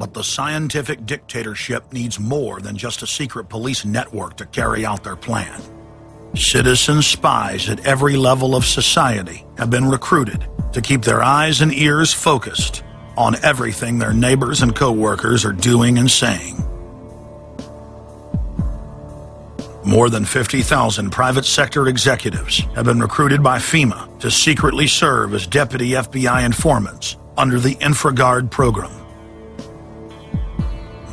But the scientific dictatorship needs more than just a secret police network to carry out their plan. Citizen spies at every level of society have been recruited to keep their eyes and ears focused on everything their neighbors and co-workers are doing and saying. More than 50,000 private sector executives have been recruited by FEMA to secretly serve as deputy FBI informants under the InfraGard program.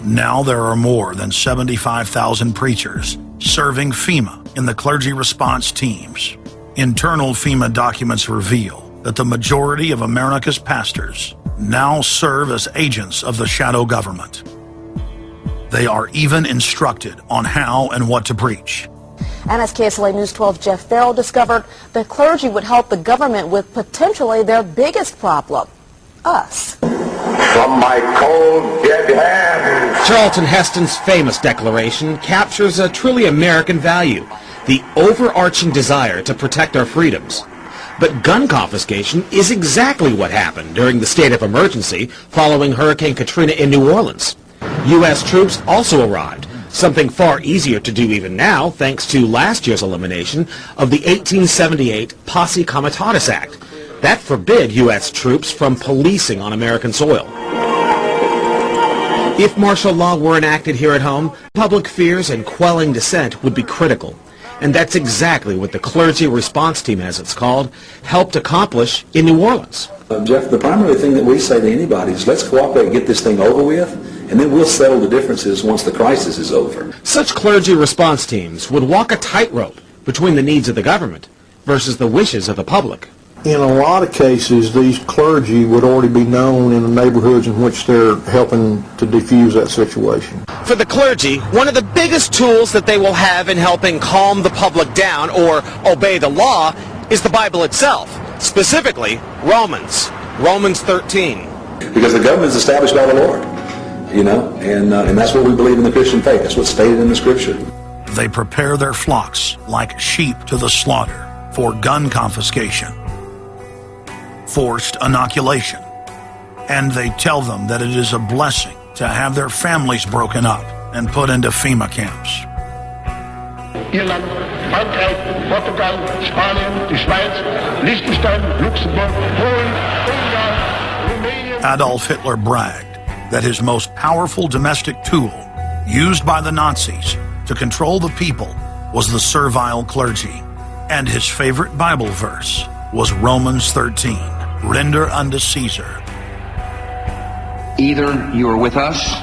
Now there are more than 75,000 preachers serving FEMA in the clergy response teams. Internal FEMA documents reveal that the majority of America's pastors now serve as agents of the shadow government. They are even instructed on how and what to preach. And as KSLA News 12's Jeff Farrell discovered, the clergy would help the government with potentially their biggest problem, us. From my cold, dead hands. Charlton Heston's famous declaration captures a truly American value, the overarching desire to protect our freedoms. But gun confiscation is exactly what happened during the state of emergency following Hurricane Katrina in New Orleans. U.S. troops also arrived, something far easier to do even now thanks to last year's elimination of the 1878 Posse Comitatus Act. That forbid U.S. troops from policing on American soil. If martial law were enacted here at home, public fears and quelling dissent would be critical. And that's exactly what the Clergy Response Team, as it's called, helped accomplish in New Orleans. Jeff, the primary thing that we say to anybody is let's cooperate and get this thing over with, and then we'll settle the differences once the crisis is over. Such clergy response teams would walk a tightrope between the needs of the government versus the wishes of the public. In a lot of cases, these clergy would already be known in the neighborhoods in which they're helping to defuse that situation. For the clergy, one of the biggest tools that they will have in helping calm the public down or obey the law is the Bible itself, specifically Romans 13. Because the government is established by the Lord, you know, and that's what we believe in the Christian faith. That's what's stated in the Scripture. They prepare their flocks like sheep to the slaughter for gun confiscation, forced inoculation, and they tell them that it is a blessing to have their families broken up and put into FEMA camps. Irland, Frankreich, Portugal, Spanien, die Schweiz, Liechtenstein, Luxembourg, Polen, Ungarn, Romania. Adolf Hitler bragged that his most powerful domestic tool, used by the Nazis to control the people, was the servile clergy. And his favorite Bible verse was Romans 13, render unto Caesar. Either you are with us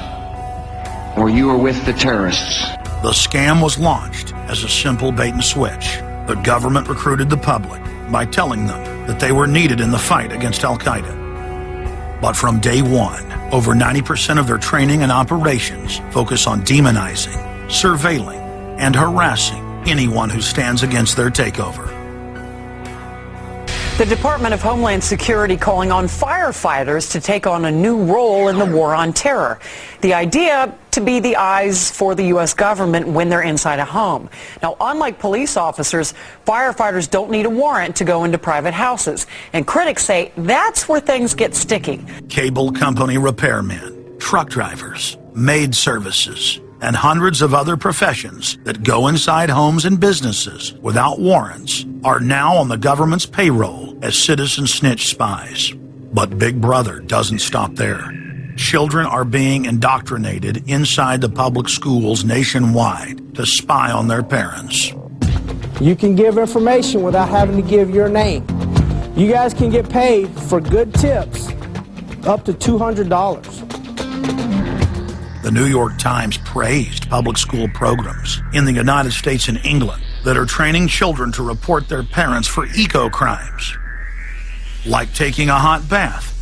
or you are with the terrorists. The scam was launched as a simple bait and switch. The government recruited the public by telling them that they were needed in the fight against Al-Qaeda. But from day one, over 90% of their training and operations focus on demonizing, surveilling, and harassing anyone who stands against their takeover. The Department of Homeland Security calling on firefighters to take on a new role in the war on terror. The idea to be the eyes for the U.S. government when they're inside a home. Now, unlike police officers, firefighters don't need a warrant to go into private houses. And critics say that's where things get sticky. Cable company repairmen, truck drivers, maid services, and hundreds of other professions that go inside homes and businesses without warrants are now on the government's payroll as citizen snitch spies. But Big Brother doesn't stop there. Children are being indoctrinated inside the public schools nationwide to spy on their parents. You can give information without having to give your name. You guys can get paid for good tips up to $200. The New York Times praised public school programs in the United States and England that are training children to report their parents for eco-crimes, like taking a hot bath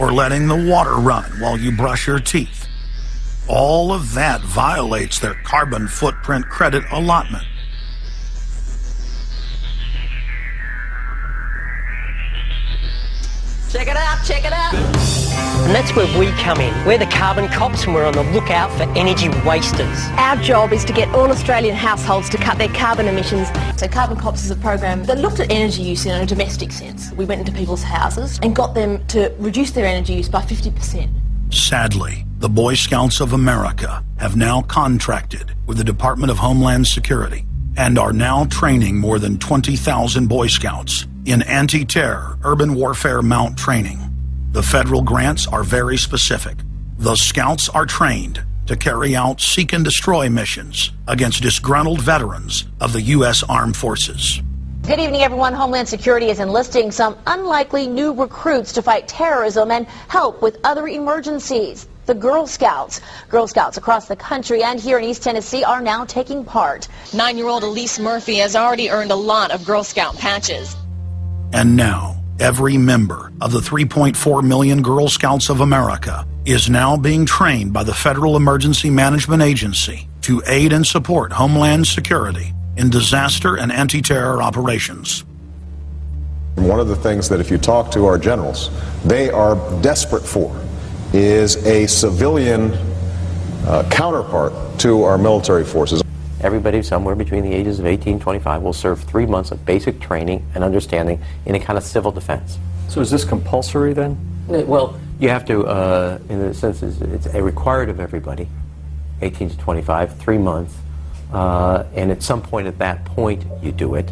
or letting the water run while you brush your teeth. All of that violates their carbon footprint credit allotment. Check it out, check it out. And that's where we come in. We're the carbon cops and we're on the lookout for energy wasters. Our job is to get all Australian households to cut their carbon emissions. So Carbon Cops is a program that looked at energy use in a domestic sense. We went into people's houses and got them to reduce their energy use by 50%. Sadly, the Boy Scouts of America have now contracted with the Department of Homeland Security and are now training more than 20,000 Boy Scouts in anti-terror urban warfare mount training. The federal grants are very specific. The Scouts are trained to carry out seek and destroy missions against disgruntled veterans of the U.S. Armed Forces. Good evening, everyone. Homeland Security is enlisting some unlikely new recruits to fight terrorism and help with other emergencies. The Girl Scouts. Girl Scouts across the country and here in East Tennessee are now taking part. 9-year-old Elise Murphy has already earned a lot of Girl Scout patches. And now, every member of the 3.4 million Girl Scouts of America is now being trained by the Federal Emergency Management Agency to aid and support Homeland Security in disaster and anti-terror operations. One of the things that if you talk to our generals, they are desperate for is a civilian counterpart to our military forces. Everybody somewhere between the ages of 18 and 25 will serve 3 months of basic training and understanding in a kind of civil defense. So is this compulsory then? Well, you have to, in a sense, it's a required of everybody, 18 to 25, 3 months, and at some point at that point you do it.